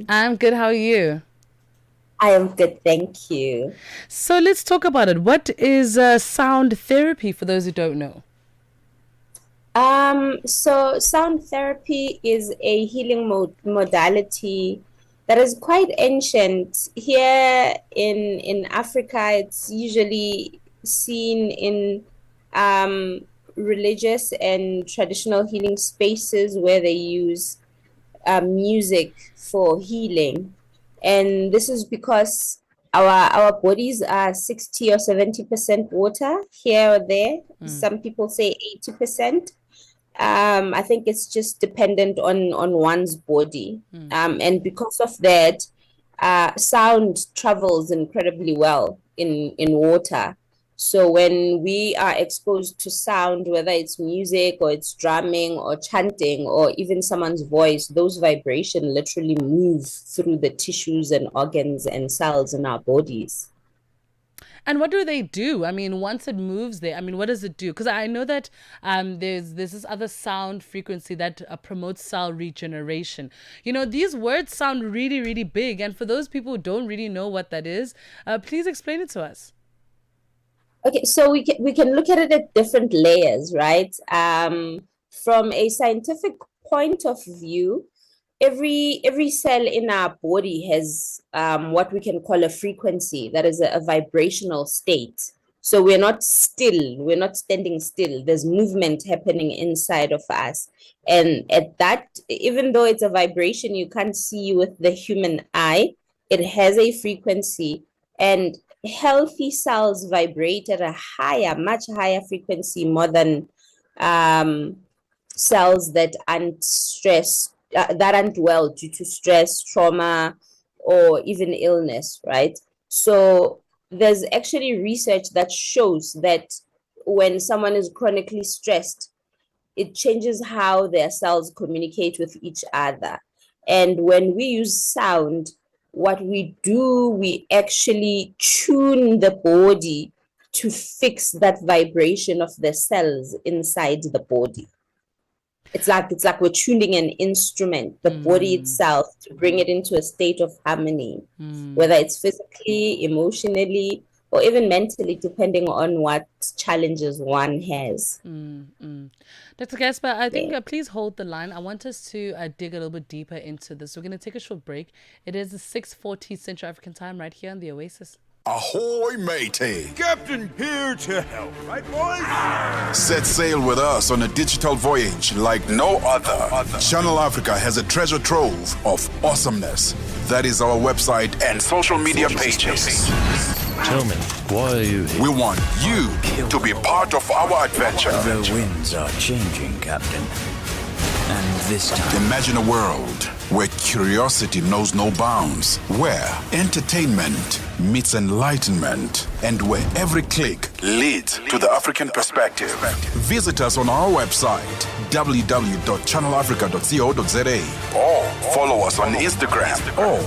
I'm good. How are you? I am good, thank you. So let's talk about it. What is sound therapy for those who don't know? So sound therapy is a healing modality that is quite ancient. Here in Africa, it's usually seen in um religious and traditional healing spaces where they use music for healing. And this is because our bodies are 60 or 70% water here or there. Mm, Some people say 80%. I think it's just dependent on one's body. mm. And because of that, sound travels incredibly well in water. So when we are exposed to sound, whether it's music or it's drumming or chanting or even someone's voice, those vibrations literally move through the tissues and organs and cells in our bodies. And what do they do? I mean, once it moves there, I mean, what does it do? Because I know that there's this other sound frequency that promotes cell regeneration. You know, these words sound really, really big. And for those people who don't really know what that is, please explain it to us. Okay, so we can look at it at different layers, right? From a scientific point of view, every cell in our body has what we can call a frequency, that is a vibrational state. So we're not still, we're not standing still. There's movement happening inside of us. And at that, even though it's a vibration you can't see with the human eye, it has a frequency. And healthy cells vibrate at a higher, much higher frequency more than um, cells that aren't stressed, that aren't well due to stress, trauma, or even illness, right? So there's actually research that shows that when someone is chronically stressed, it changes how their cells communicate with each other. And when we use sound, what we do, we actually tune the body to fix that vibration of the cells inside the body. It's like we're tuning an instrument, the body Mm, itself, to bring it into a state of harmony, mm. whether it's physically, emotionally, or even mentally, depending on what challenges one has. Mm, mm. Dr. Gaspa, I think Yeah. please hold the line. I want us to dig a little bit deeper into this. We're going to take a short break. It is the 6:40 Central African time right here on the Oasis. Ahoy, matey! Captain here to help, right, boys? Set sail with us on a digital voyage like no other. Channel Africa has a treasure trove of awesomeness. That is our website and social media pages. Tell me, why are you We here? want you to be part of our adventure. The winds are changing, Captain. And this time, Imagine a world where curiosity knows no bounds, where entertainment meets enlightenment, and where every click leads to the African perspective. Visit us on our website, www.channelafrica.co.za, or follow us on Instagram or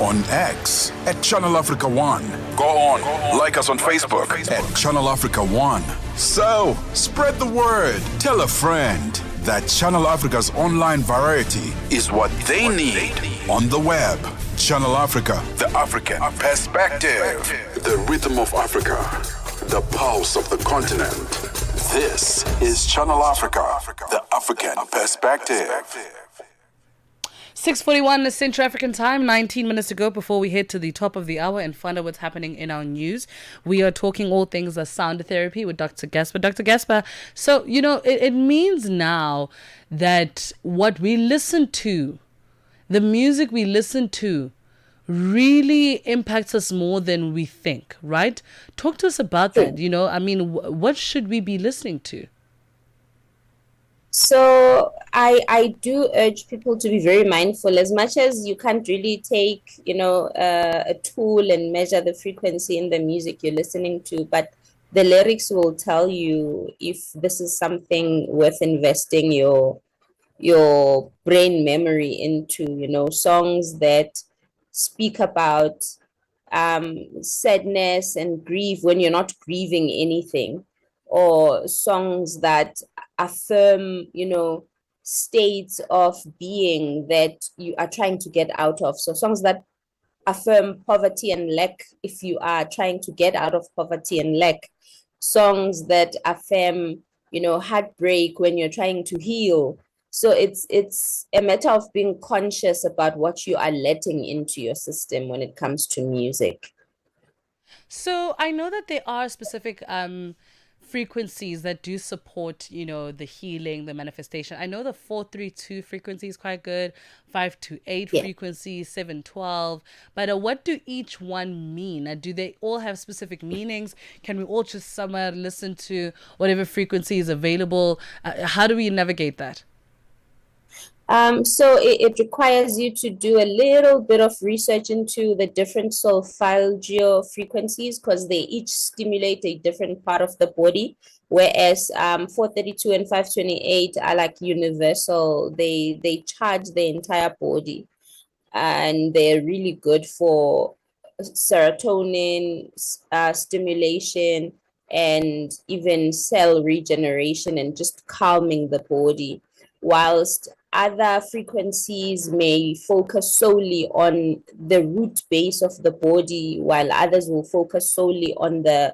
on X at Channel Africa One. Go on, like us on Facebook at Channel Africa One. So, spread the word, tell a friend that Channel Africa's online variety is what they need on the web. Channel Africa, the African perspective. The rhythm of Africa, the pulse of the continent. This is Channel Africa, the African perspective. 6:41 Central African time, 19 minutes to go before we head to the top of the hour and find out what's happening in our news. We are talking all things sound therapy with Dr. Gaspa. Dr. Gaspa, so, you know, it means now that what we listen to, the music we listen to, really impacts us more than we think, right? Talk to us about that. You know, I mean, what should we be listening to? So I do urge people to be very mindful. As much as you can't really take, a tool and measure the frequency in the music you're listening to, but the lyrics will tell you if this is something worth investing your brain memory into, songs that speak about sadness and grief when you're not grieving anything, or songs that affirm, states of being that you are trying to get out of. So songs that affirm poverty and lack if you are trying to get out of poverty and lack. Songs that affirm, heartbreak when you're trying to heal. So it's a matter of being conscious about what you are letting into your system when it comes to music. So I know that there are specific frequencies that do support, the healing, the manifestation. I know the 432 frequency is quite good, 528 frequency, 712. But what do each one mean? Do they all have specific meanings? Can we all just somewhere listen to whatever frequency is available? How do we navigate that? So it requires you to do a little bit of research into the different solfeggio frequencies because they each stimulate a different part of the body, whereas 432 and 528 are like universal. They charge the entire body, and they're really good for serotonin stimulation and even cell regeneration and just calming the body, whilst other frequencies may focus solely on the root base of the body, while others will focus solely on the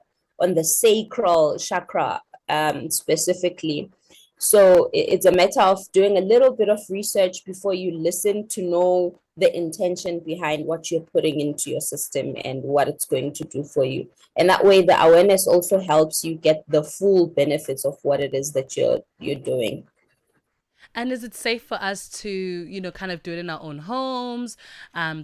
sacral chakra specifically. So it's a matter of doing a little bit of research before you listen to know the intention behind what you're putting into your system and what it's going to do for you. And that way the awareness also helps you get the full benefits of what it is that you're doing. And is it safe for us to, kind of do it in our own homes,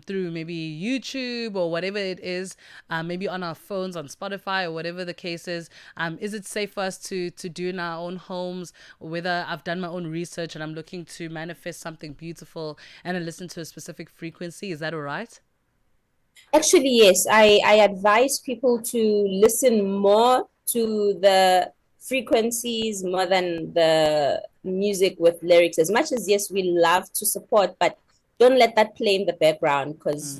through maybe YouTube or whatever it is, maybe on our phones, on Spotify or whatever the case is? Is it safe for us to do in our own homes, whether I've done my own research and I'm looking to manifest something beautiful and I listen to a specific frequency? Is that all right? Actually, yes. I advise people to listen more to the frequencies more than the music with lyrics. As much as, yes, we love to support, but don't let that play in the background because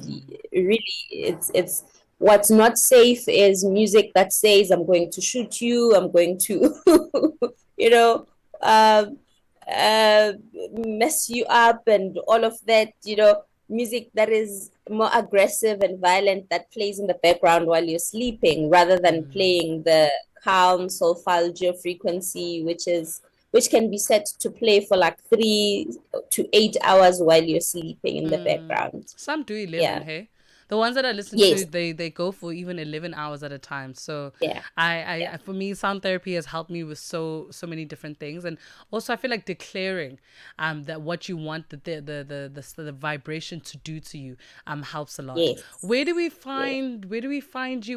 really it's what's not safe is music that says I'm going to shoot you, I'm going to mess you up and all of that, music that is more aggressive and violent that plays in the background while you're sleeping rather than playing the calm solfeggio frequency, which can be set to play for like 3 to 8 hours while you're sleeping in the background. Some do 11, hey? The ones that I listen to, they go for even 11 hours at a time. So I for me, sound therapy has helped me with so many different things. And also I feel like declaring that what you want the vibration to do to you helps a lot. Yes. Where do we find you?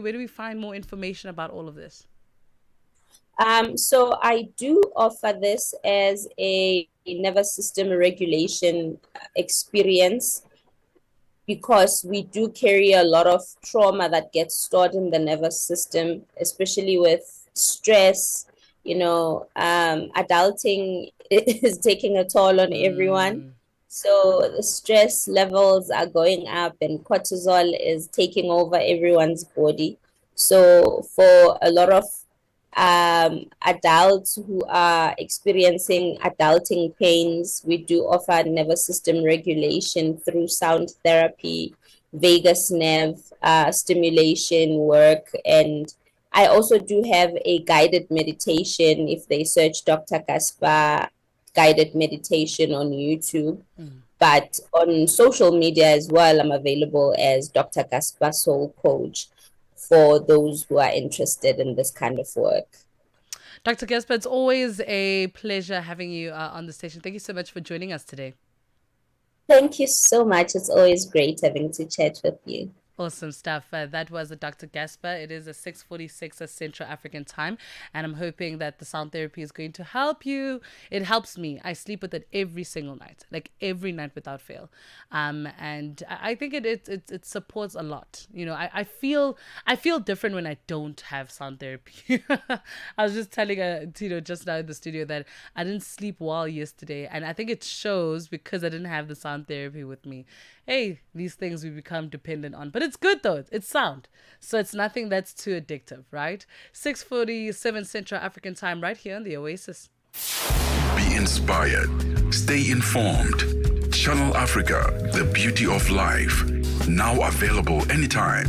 Where do we find more information about all of this? So I do offer this as a nervous system regulation experience because we do carry a lot of trauma that gets stored in the nervous system, especially with stress. Adulting is taking a toll on everyone. So the stress levels are going up and cortisol is taking over everyone's body. So for a lot of adults who are experiencing adulting pains, we do offer nervous system regulation through sound therapy, vagus nerve stimulation work, and I also do have a guided meditation if they search Dr. Gaspa guided meditation on YouTube. But on social media as well, I'm available as Dr. Gaspa Soul Coach for those who are interested in this kind of work. Dr. Gaspa, it's always a pleasure having you on the station. Thank you so much for joining us today. Thank you so much. It's always great having to chat with you. Awesome stuff. That was Dr. Gaspa. It is a 6:46 Central African time, and I'm hoping that the sound therapy is going to help you. It helps me. I sleep with it every single night, like every night without fail. And I think it supports a lot. I feel different when I don't have sound therapy. I was just telling just now in the studio that I didn't sleep well yesterday, and I think it shows because I didn't have the sound therapy with me. Hey, these things we become dependent on. But it's good though. It's sound. So it's nothing that's too addictive, right? 6:47 Central African time right here on the Oasis. Be inspired. Stay informed. Channel Africa, the beauty of life. Now available anytime.